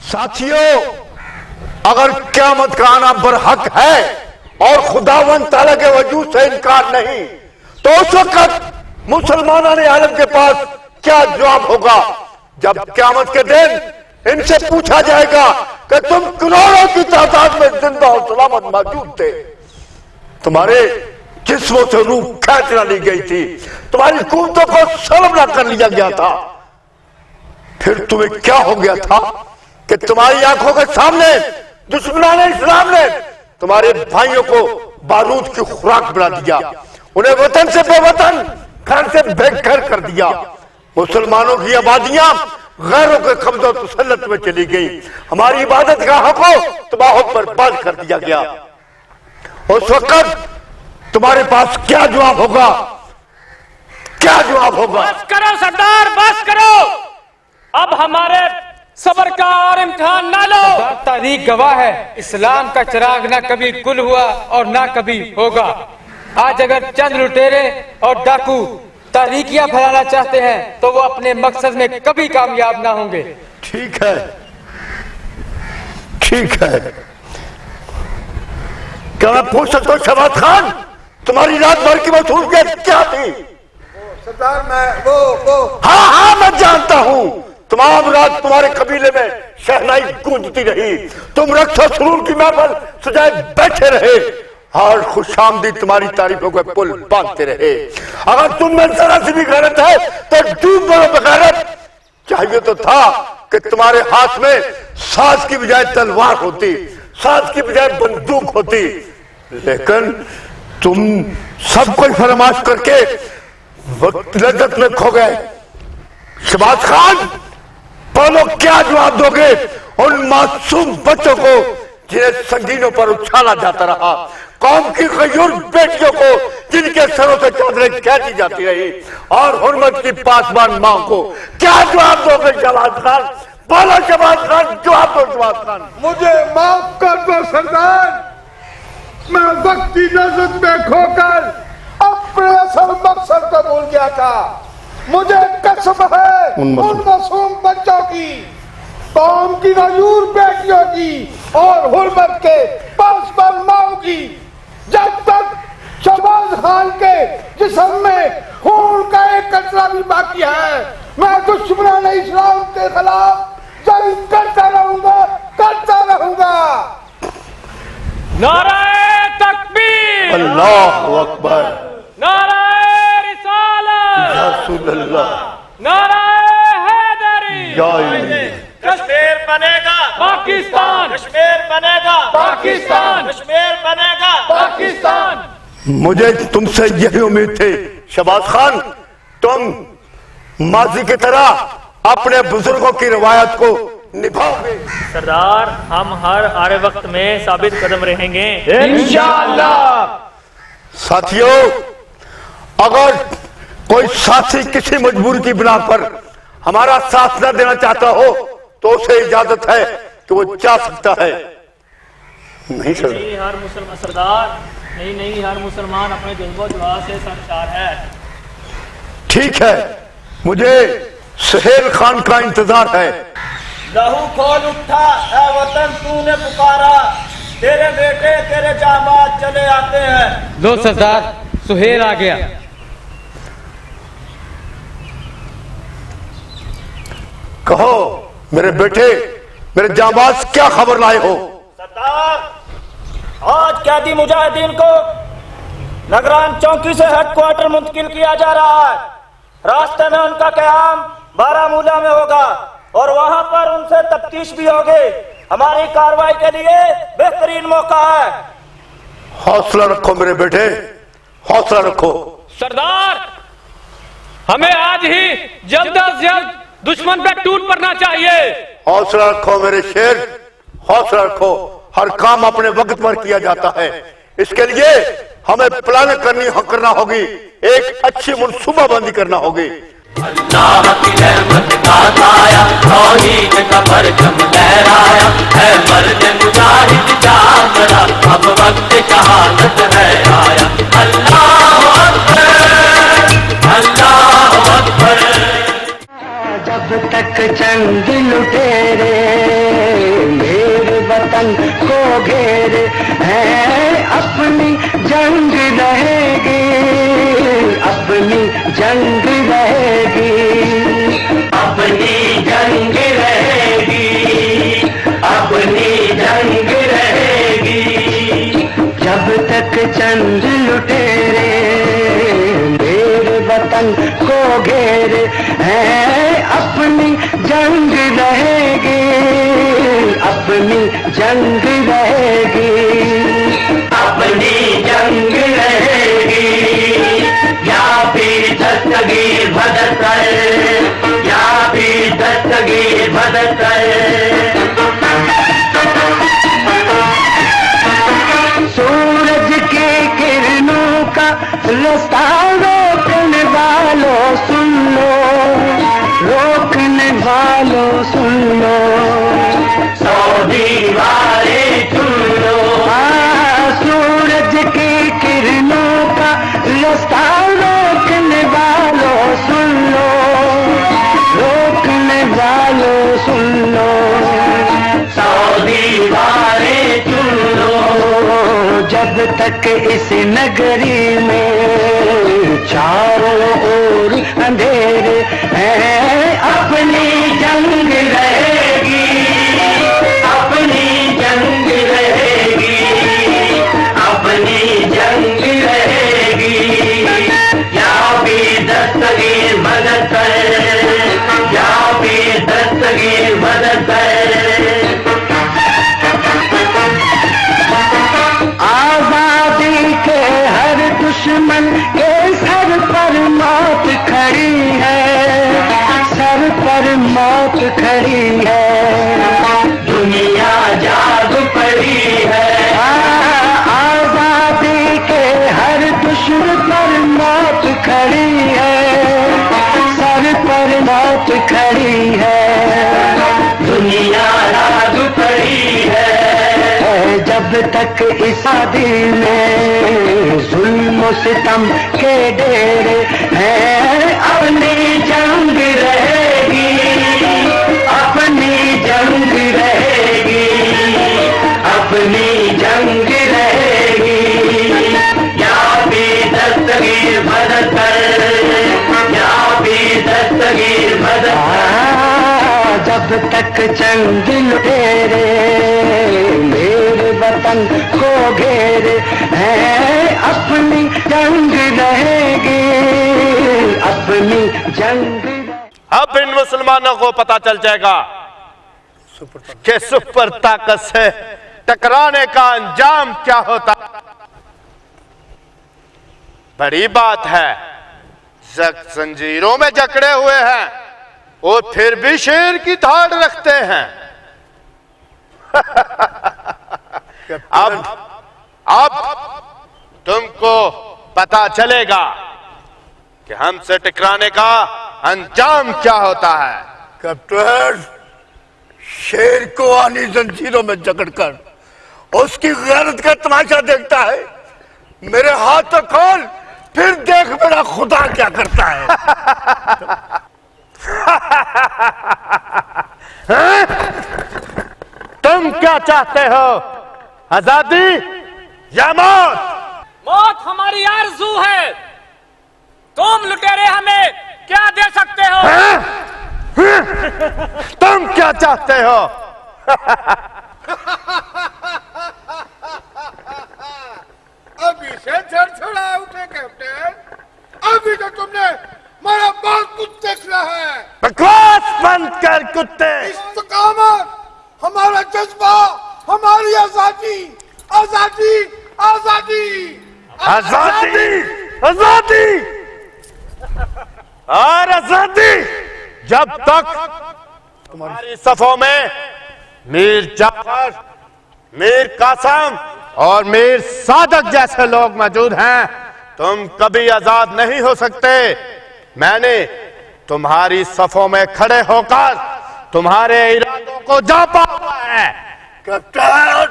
साथियों, अगर क़यामत का आना बरहक है और खुदावंद ताला के वजूद से इनकार नहीं, तो उस वक्त मुसलमानों ने आलम के पास क्या जवाब होगा जब क़यामत के दिन इनसे पूछा जाएगा कि तुम करोड़ों की तादाद में जिंदा और सलामत मौजूद थे, तुम्हारे जिस्मों से रूह खींच ली गई थी, तुम्हारी कुव्वतों को सल्ब कर लिया गया था, फिर तुम्हें क्या हो गया था कि तुम्हारी आंखों के सामने दुश्मनाने इस्लाम ने तुम्हारे भाइयों को बारूद की खुराक बना दिया, उन्हें वतन से बेवतन, घर से बेघर कर दिया। मुसलमानों की आबादियां गैरों के कब्जे और तसल्लुत में चली गई, हमारी इबादत गाहों को तबाह बर्बाद कर दिया गया। उस वक्त तुम्हारे पास क्या जवाब होगा? क्या जवाब होगा? बस करो सरदार, बस करो, अब हमारे सबर का और इम्तिहान ना लो। तारीख गवाह है, इस्लाम का चिराग ना कभी गुल हुआ और ना कभी होगा। आज अगर चंद लुटेरे और डाकू तारीखियां फैलाना चाहते हैं तो वो अपने मकसद में कभी कामयाब ना होंगे। ठीक है, ठीक है। क्या मैं पूछ सकता हूँ शहबाज खान, तुम्हारी रात भर की मसरूफियत क्या थी? सरदार मैं वो हाँ, मैं जानता हूँ। तमाम रात तुम्हारे कबीले में शहनाई गूंजती रही, तुम रक्स और सुरूर की महफिल सजाए बैठे रहे और खुशामदी तुम्हारी तारीफों के पुल बांधते रहे। अगर तुम में जरा सी भी गैरत है तो डूब मरो बगैरत। चाहिए तो था कि तुम्हारे हाथ में साज की बजाय तलवार होती, साज की बजाय बंदूक होती, लेकिन तुम सब कुछ फरमाश करके वक्त लज्जत में खो गए। शहबाज खान, बोलो क्या जवाब दोगे उन मासूम बच्चों को जिन्हें संगीनों पर उछाला जाता रहा, कौम की गयूर बेटियों को जिनके सरों से चादरें खींची जाती रही, और हुर्मत की पासबान मां को क्या जवाब दोगे? शहबाज खान, बोलो शहबाज खान, जवाब दो शहबाज खान। मुझे माफ कर दो सरदार, मैं वक्त की नजर में खोकर अपने असल मकसद को भूल गया था। मुझे कसम है उन मासूम बच्चों की, कौम की गयूर बेटियों की और हुर्मत के पासबान माओ की। जब तक शहबाज खान के जिस्म में खून का एक कतरा भी बाकी है, मैं दुश्मनाने इस्लाम के खिलाफ जंग करता रहूंगा, करता रहूंगा। नाराए तकबीर, अल्लाहु अकबर, नाराए रिसालत, या रसूल अल्लाह, नाराए हैदरी। या अल्लाह। कश्मीर बनेगा पाकिस्तान, कश्मीर बनेगा पाकिस्तान, कश्मीर बनेगा पाकिस्तान। मुझे तुमसे यही उम्मीद थी शहबाज खान, तुम माजी की तरह अपने बुजुर्गों की रवायत को निभाओगे। सरदार, हम हर आरे वक्त में साबित कदम रहेंगे इंशाअल्लाह। साथियों, अगर कोई साथी किसी मजबूरी की बिना पर हमारा साथ न देना चाहता हो तो उसे इजाजत है कि वो जा सकता है। नहीं सर, नहीं हर मुसलमान सरदार, नहीं हर मुसलमान अपने जज्बो जवा से सरशार है। ठीक है, मुझे सुहेल खान का इंतजार है। लहू खोल उठा ऐ वतन, तूने पुकारा, तेरे बेटे तेरे जाबाज चले आते हैं। लो सरदार, सुहेल आ गया। कहो मेरे बेटे, मेरे जाबाज, क्या खबर लाए हो? सरदार, आज कैदी मुजाहिदीन को नगरान चौकी से हेडक्वार्टर मुंतकिल किया जा रहा है। रास्ते में उनका क़याम बारामूला में होगा और वहां पर उनसे तफ्तीश भी होगी। हमारी कार्रवाई के लिए बेहतरीन मौका है। हौसला रखो मेरे बेटे, हौसला रखो। सरदार, हमें आज ही जल्द अज जल्द दुश्मन पे टूट पड़ना चाहिए। हौसला रखो मेरे शेर, हौसला रखो। हर काम अपने वक्त पर किया जाता है, इसके लिए हमें प्लान करना होगी, एक अच्छी मनसूबाबंदी करना होगी। अल्लाह की रहमत का साया, तौहीद का परचम लहराया है, मर्द मुजाहिद जाग रहा, अब वक्त शहादत है आया। अल्लाहु अकबर, अल्लाहु अकबर। जब तक चंद लुटेरे मेरे वतन को घेरे हैं, अपनी जंग रहेगी, अपनी जंग रहेगी, अपनी जंग रहेगी, अपनी जंग रहेगी। जब तक चंद लुटेरे मेरे वतन को घेरे हैं, अपनी जंग रहेगी, अपनी जंग रहेगी, अपनी जंग रहेगी। या भी दस्तगीर मदद कर, या भी दस्तगीर मदद कर। सूरज की किरणों का रास्ता रोकने वालों सुन लो, रोकने वालों सुन लो, 100 दीवारें चुन लो। सूरज की किरणों का रास्ता रोकने वालों सुन लो, रोकने वालों सुन लो, 100 दीवारें चुन लो। जब तक इस नगरी में चारों ओर अंधेरे हैं, अपनी जंग रहेगी, अपनी जंग रहेगी, अपनी जंग रहेगी। या भी दस्तगीर मदद कर, या भी दस्तगीर मदद कर। आजादी के हर दुश्मन के सर पर मौत खड़ी है, सर पर मौत खड़ी है, दुनिया जाग पड़ी है। आजादी के हर दुश्मन पर मौत खड़ी है, सर पर मौत खड़ी है, दुनिया जाग पड़ी है। जब तक इस आदि में जुल्म सितम के डेरे हैं, अपनी जंग रहेगी, अपनी जंग रहेगी, अपनी जंग रहेगी। या भी दस्तगीर मदद कर, या भी दस्तगीर मदद कर। जब तक चंद लुटेरे मेरे वतन को घेरे हैं, अपनी जंग रहेगी, अपनी जंग। अब इन मुसलमानों को पता चल जाएगा कि सुपर ताकत से टकराने का अंजाम क्या होता। बड़ी बात है, जंजीरों में जकड़े हुए हैं और फिर भी शेर की धाड़ रखते हैं। अब तुमको पता चलेगा कि हमसे टकराने का अंजाम क्या होता है। कैप्टन, शेर को आनी जंजीरों में जकड़कर उसकी गैरत का तमाशा देखता है। मेरे हाथ तो खोल, फिर देख मेरा खुदा क्या करता है। तुम क्या चाहते हो, आजादी या मौत? मौत हमारी आरज़ू है। तुम लुटेरे हमें क्या दे सकते हो? तुम क्या चाहते हो? अभी से छड़छड़ा उठे कैप्टन, अभी तो तुमने मेरा बहुत कुछ देख रहा है। बकवास बंद कर कुत्ते। इस्तकामत, हमारा जज्बा, हमारी आजादी, आजादी, आजादी, आजादी, आजादी और आजादी। जब तक तुम्हारी सफों में मीर जाफर, मीर कासम और मीर सादक जैसे लोग मौजूद हैं, तुम कभी आजाद नहीं हो सकते। मैंने तुम्हारी सफों में खड़े होकर तुम्हारे इरादों को जांपा हुआ है। कैप्टन,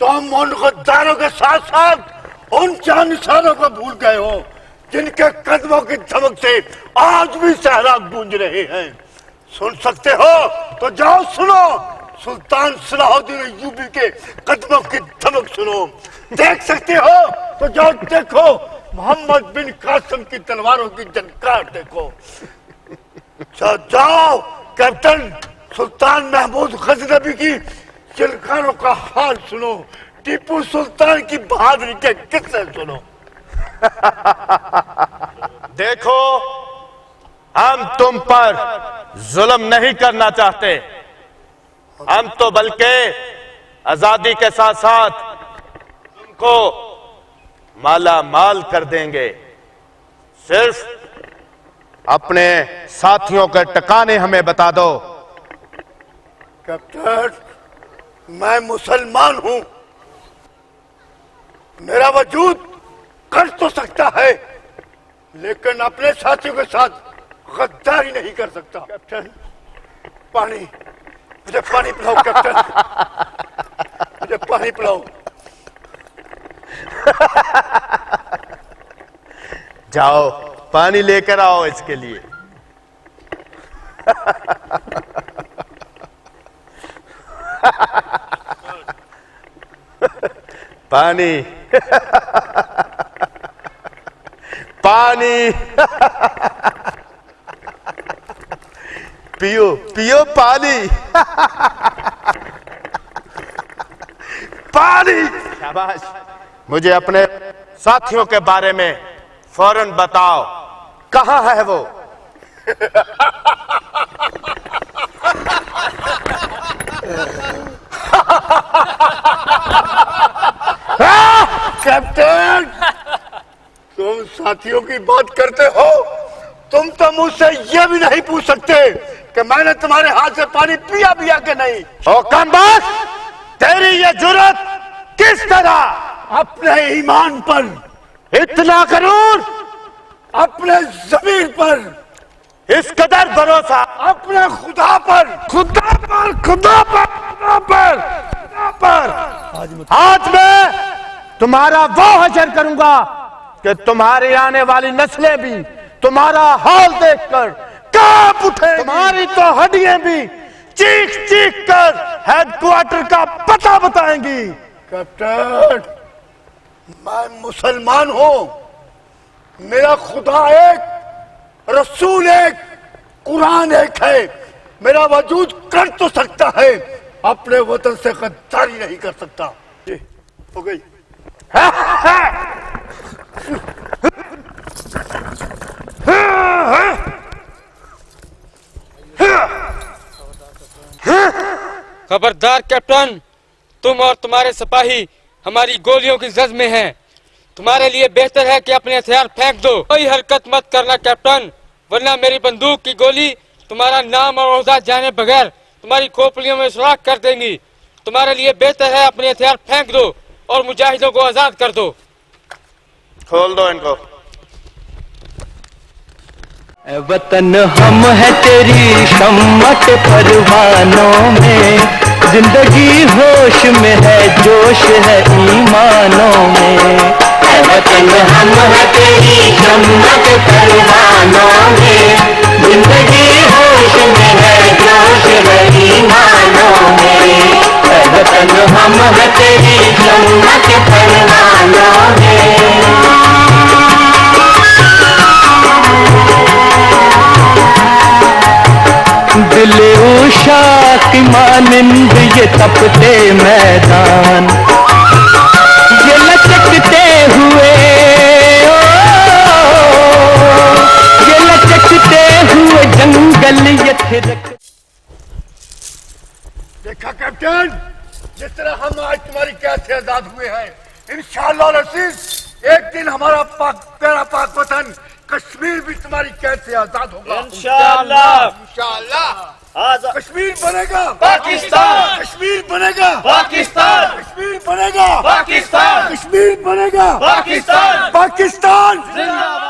तुम उन गद्दारों के साथ साथ उन चार निशानों को भूल गए हो जिनके कदमों की धमक से आज भी सहरा गूंज रहे हैं। सुन सकते हो तो जाओ सुनो, सुल्तान सलाहुद्दीन अय्यूबी के कदमों की धमक सुनो। देख सकते हो तो जाओ देखो, मोहम्मद बिन कासिम की तलवारों की झनकार देखो। जाओ कैप्टन, सुल्तान महमूद गजनबी की चिलकारों का हाल सुनो, टीपू सुल्तान की बहादुरी के किस्से सुनो। देखो, हम तुम पर जुल्म नहीं करना चाहते, हम तो बल्कि आजादी के साथ साथ तुमको माला माल कर देंगे। सिर्फ अपने साथियों के ठिकाने हमें बता दो। कैप्टन, मैं मुसलमान हूं, मेरा वजूद कर तो सकता है, लेकिन अपने साथियों के साथ गद्दारी नहीं कर सकता। कैप्टन, पानी, मुझे पानी पिलाओ कैप्टन, मुझे पानी पिलाओ। जाओ पानी लेकर आओ इसके लिए। पानी पानी पियो पियो पानी। पानी। शाबाश। मुझे अपने साथियों के बारे में फौरन बताओ, कहां है वो? कैप्टन, तुम साथियों की बात करते हो, तुम तो मुझसे ये भी नहीं पूछ सकते कि मैंने तुम्हारे हाथ से पानी पिया बिया के नहीं। ओ कमबख्त, तेरी ये जुर्रत किस तरह? अपने ईमान पर, इतना गरूर, अपने जमीर पर, इस कदर भरोसा अपने खुदा पर, खुदा पर, खुदा पर, खुदा पर, खुदा पर। आज मैं तुम्हारा वो हशर करूंगा कि तुम्हारी आने वाली नस्लें भी तुम्हारा हाल देखकर कांप उठे। तुम्हारी तो हड्डियां भी चीख चीख कर हेडक्वार्टर का पता बताएंगी। कैप्टन, मैं मुसलमान हूं, मेरा खुदा एक, रसूल एक, कुरान एक है। मेरा वजूद कर तो सकता है, अपने वतन से गद्दारी नहीं कर सकता। ये हो गई। खबरदार कैप्टन, तुम और तुम्हारे सिपाही हमारी गोलियों की जद में हैं। तुम्हारे लिए बेहतर है कि अपने हथियार फेंक दो। कोई हरकत मत करना कैप्टन, वरना मेरी बंदूक की गोली तुम्हारा नाम और ओहदा जाने बगैर तुम्हारी खोपड़ियों में सुराख कर देंगी। तुम्हारे लिए बेहतर है अपने हथियार फेंक दो और मुजाहिदों को आजाद कर दो। खोल दो इनको। वतन हम है तेरी शम्मत परवानों में, जिंदगी होश में है, जोश है ईमानों में। वतन हम है तेरी शम्मत परवानों में, जिंदगी होश में है, जोश है ईमानों में। वतन हम है तेरी शम्मत परवानों में। दिले उषा की मानिंद ये तपते मैदान, ये लचकते हुए, ये लचकते हुए जंगल ये थिरक। देखा कैप्टन, जिस तरह हम आज तुम्हारी कैद से आजाद हुए हैं, इंशाअल्लाह रसीद एक दिन हमारा प्यारा पाक वतन कश्मीर भी तुम्हारी कैद से आजाद होगा। इंशाअल्लाह। इंशाअल्लाह कश्मीर बनेगा पाकिस्तान, कश्मीर बनेगा पाकिस्तान, कश्मीर बनेगा पाकिस्तान, कश्मीर बनेगा पाकिस्तान, पाकिस्तान। जिंदाबाद।